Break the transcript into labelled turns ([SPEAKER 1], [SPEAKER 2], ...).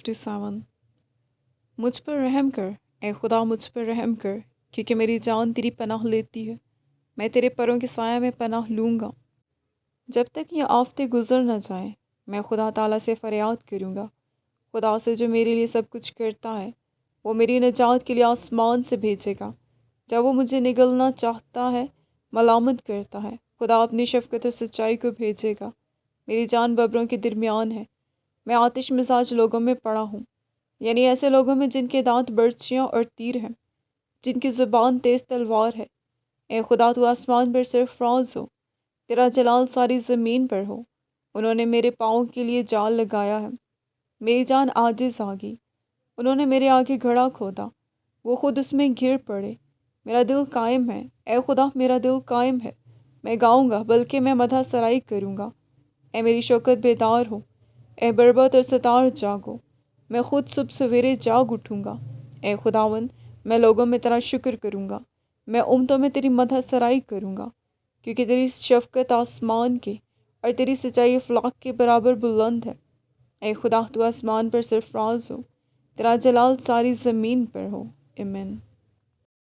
[SPEAKER 1] 57 مجھ پر رحم کر اے خدا، مجھ پر رحم کر، کیونکہ میری جان تیری پناہ لیتی ہے۔ میں تیرے پروں کے سایہ میں پناہ لوں گا۔ جب تک یہ آفتیں گزر نہ جائیں، میں خدا تعالیٰ سے فریاد کروں گا۔ خدا سے جو میرے لیے سب کچھ کرتا ہے، وہ میری نجات کے لیے آسمان سے بھیجے گا۔ جب وہ مجھے نگلنا چاہتا ہے، ملامت کرتا ہے، خدا اپنی شفقت اور سچائی کو بھیجے گا۔ میری جان ببروں کے درمیان ہے۔ میں آتش مزاج لوگوں میں پڑا ہوں، یعنی ایسے لوگوں میں جن کے دانت برچیاں اور تیر ہیں، جن کی زبان تیز تلوار ہے۔ اے خدا، تو آسمان پر سرفراز ہو، تیرا جلال ساری زمین پر ہو۔ انہوں نے میرے پاؤں کے لیے جال لگایا ہے، میری جان عاجز آ گئی۔ انہوں نے میرے آگے گھڑا کھودا، وہ خود اس میں گر پڑے۔ میرا دل قائم ہے، اے خدا میرا دل قائم ہے۔ میں گاؤں گا، بلکہ میں مدح سرائی کروں گا۔ اے میری شوکت بیدار ہو، اے بربط اور ستار جاگو۔ میں خود صبح سویرے جاگ اٹھوں گا۔ اے خداوند، میں لوگوں میں تیرا شکر کروں گا، میں امتوں میں تیری مدح سرائی کروں گا، کیونکہ تیری شفقت آسمان کے اور تیری سچائی افلاق کے برابر بلند ہے۔ اے خدا، تو آسمان پر سرفراز ہو، تیرا جلال ساری زمین پر ہو۔ آمین۔